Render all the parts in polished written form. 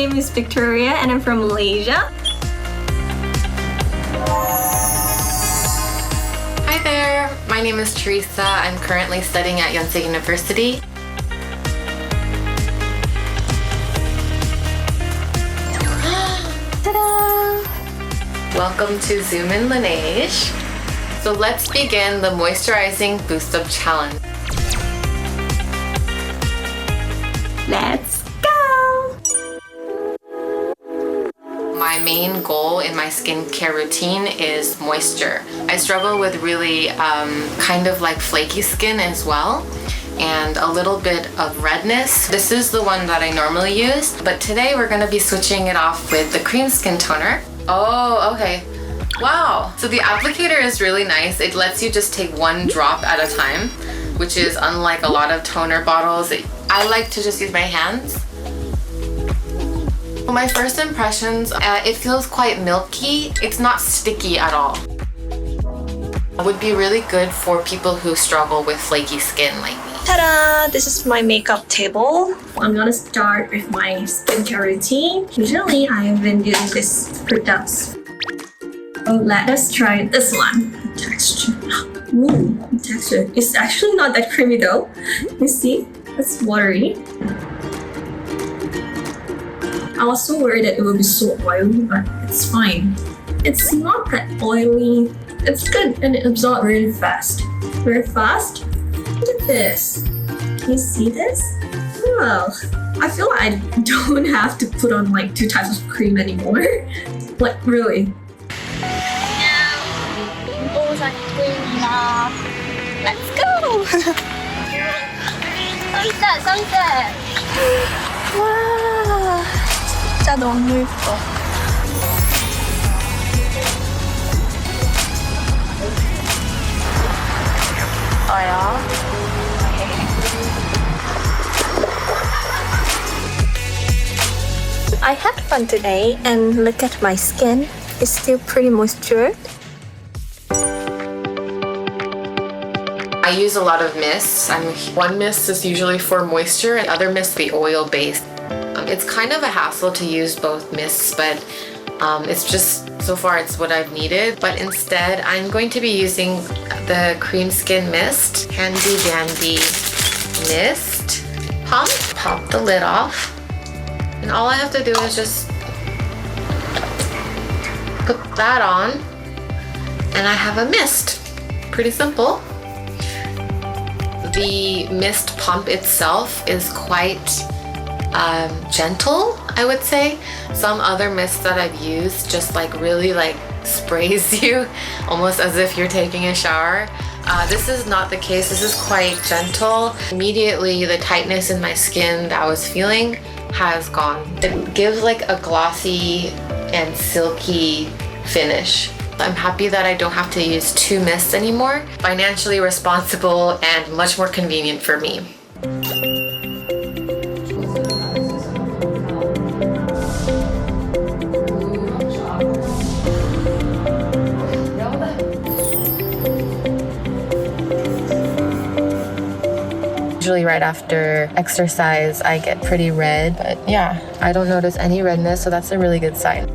name is Victoria and I'm from Malaysia. Hi there, my name is Teresa. I'm currently studying at Yonsei University. Ta-da! Welcome to Zoom in Laneige. So let's begin the Moisturizing Boost Up Challenge. Let's go! My main goal in my skincare routine is moisture. I struggle with really kind of like flaky skin as well, and a little bit of redness. This is the one that I normally use, but today we're gonna be switching it off with the cream skin toner. Oh, okay. Wow, so the applicator is really nice. It lets you just take one drop at a time, which is unlike a lot of toner bottles. I like to just use my hands. My first impressions, it feels quite milky. It's not sticky at all. It would be really good for people who struggle with flaky skin like me. Ta-da! This is my makeup table. I'm gonna start with my skincare routine. Usually I have been using these products. Oh, let us try this one. The texture. Ooh, the texture. It's actually not that creamy though. You see? It's watery. I was so worried that it would be so oily, but it's fine. It's not that oily. It's good and it absorbs really fast. Very fast. Look at this. Can you see this? Well, I feel like I don't have to put on like 2 types of cream anymore. Like really. Let's go! sunset, sunset! 와, 진짜 너무 예뻐. I had fun today and look at my skin. It's still pretty moisturized. I use a lot of mists. One mist is usually for moisture and other mists be oil based. It's kind of a hassle to use both mists, but it's just, so far it's what I've needed. But instead, I'm going to be using the Cream Skin Mist, handy dandy mist pump. Pop the lid off. And all I have to do is just put that on and I have a mist. Pretty simple. The mist pump itself is quite gentle, I would say. Some other mists that I've used just like really like sprays you almost as if you're taking a shower. This is not the case. This is quite gentle. Immediately the tightness in my skin that I was feeling has gone. It gives like a glossy and silky finish. I'm happy that I don't have to use 2 mists anymore. Financially responsible and much more convenient for me. Usually right after exercise, I get pretty red, but yeah, I don't notice any redness, so that's a really good sign.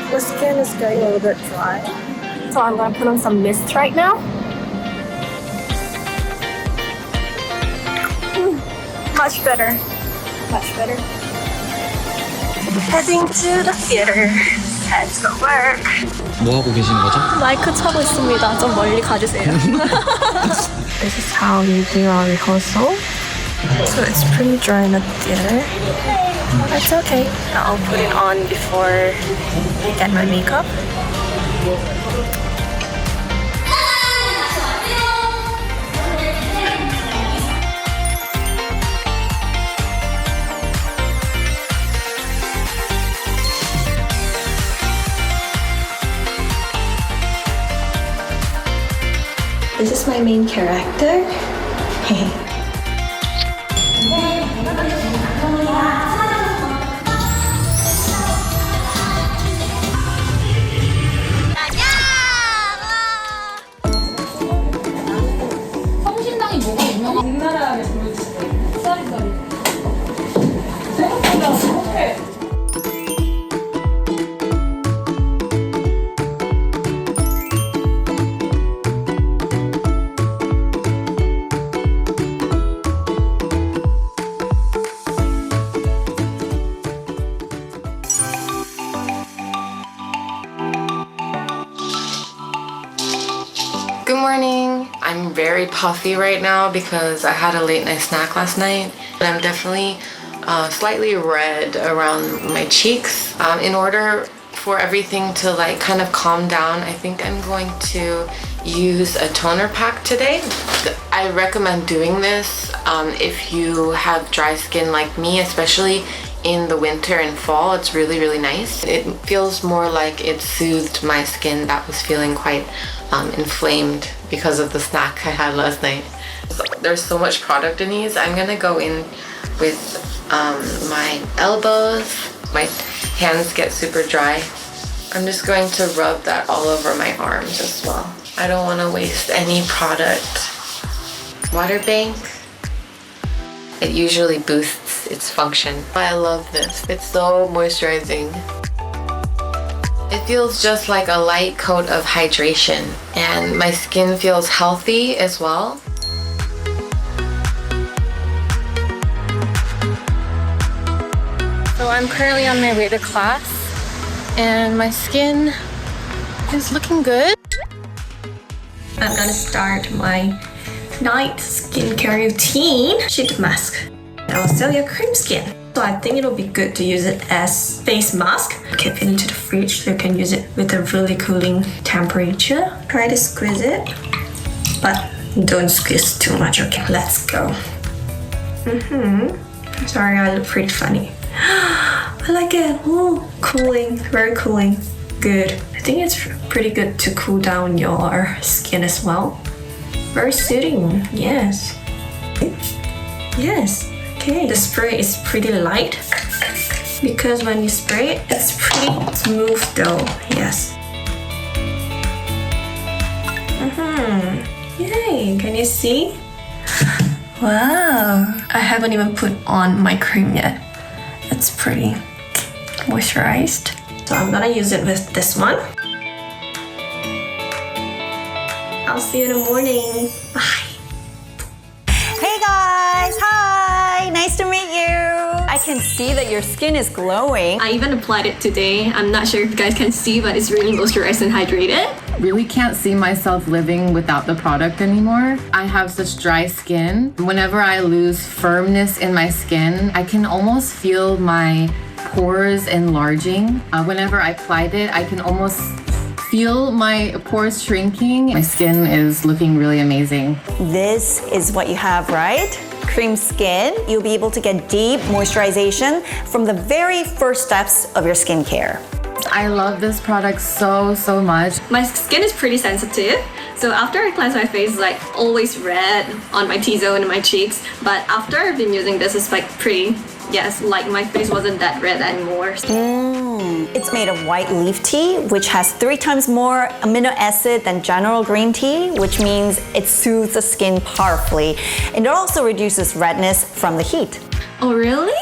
The skin is getting a little bit dry, so I'm gonna put on some mist right now. Much better. Much better. Heading to the theater. Let's go work. 뭐 하고 계시는 거죠? 마이크 차고 있습니다. 좀 멀리 가주세요. This is how we do our rehearsal. So it's pretty dry in the theater. That's okay. I'll put it on before I get my makeup. This is my main character. Good morning. I'm very puffy right now because I had a late night snack last night. I'm definitely slightly red around my cheeks. In order for everything to like kind of calm down, I think I'm going to use a toner pack today. I recommend doing this if you have dry skin like me, especially in the winter and fall. It's really, really nice. It feels more like it soothed my skin that was feeling quite inflamed because of the snack I had last night. There's so much product in these. I'm gonna go in with my elbows. My hands get super dry. I'm just going to rub that all over my arms as well. I don't want to waste any product. Water bank. It usually boosts its function. I love this. It's so moisturizing. It feels just like a light coat of hydration, and my skin feels healthy as well. So I'm currently on my way to class, and my skin is looking good. I'm gonna start my night skincare routine. Sheet mask. Also your cream skin. So I think it'll be good to use it as face mask. Keep it into the fridge so you can use it with a really cooling temperature. Try to squeeze it, but don't squeeze too much. Okay, let's go. Sorry, I look pretty funny. I like it. Oh, cooling, very cooling. Good. I think it's pretty good to cool down your skin as well. Very soothing. Yes. Yes. Okay. The spray is pretty light because when you spray it, it's pretty smooth though. Yes. Yay. Can you see? Wow. I haven't even put on my cream yet. It's pretty moisturized. So I'm gonna use it with this one. I'll see you in the morning. Bye. Hey guys, hi, nice to meet you. I can see that your skin is glowing. I even applied it today. I'm not sure if you guys can see, but it's really moisturized and hydrated. Really can't see myself living without the product anymore. I have such dry skin. Whenever I lose firmness in my skin, I can almost feel my pores enlarging. Whenever I applied it, I can almost feel my pores shrinking. My skin is looking really amazing. This is what you have, right? Cream skin. You'll be able to get deep moisturization from the very first steps of your skincare. I love this product so much. My skin is pretty sensitive, so after I cleanse my face, it's like always red on my T-zone and my cheeks. But after I've been using this, it's like pretty, yes, like my face wasn't that red anymore. It's made of white leaf tea, which has 3 times more amino acid than general green tea, which means it soothes the skin powerfully. And it also reduces redness from the heat. Oh, really?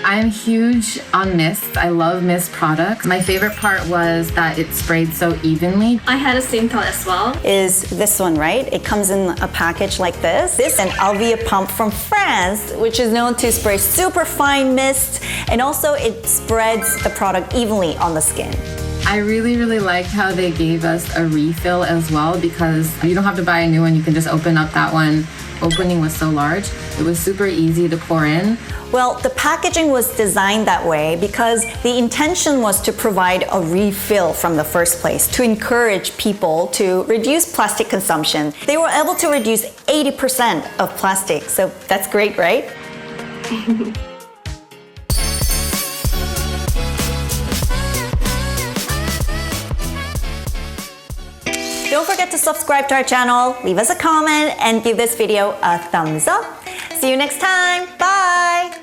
I'm huge on mist. I love mist products. My favorite part was that it sprayed so evenly. I had the same thought as well. Is this one, right? It comes in a package like this. This is an Alvia pump from France, which is known to spray super fine mist, and also it spreads the product evenly on the skin. I really liked how they gave us a refill as well, because you don't have to buy a new one. You can just open up that one. Opening was so large. It was super easy to pour in. Well, the packaging was designed that way because the intention was to provide a refill from the first place, to encourage people to reduce plastic consumption. They were able to reduce 80% of plastic, so that's great, right? Don't forget to subscribe to our channel, leave us a comment, and give this video a thumbs up. See you next time. Bye!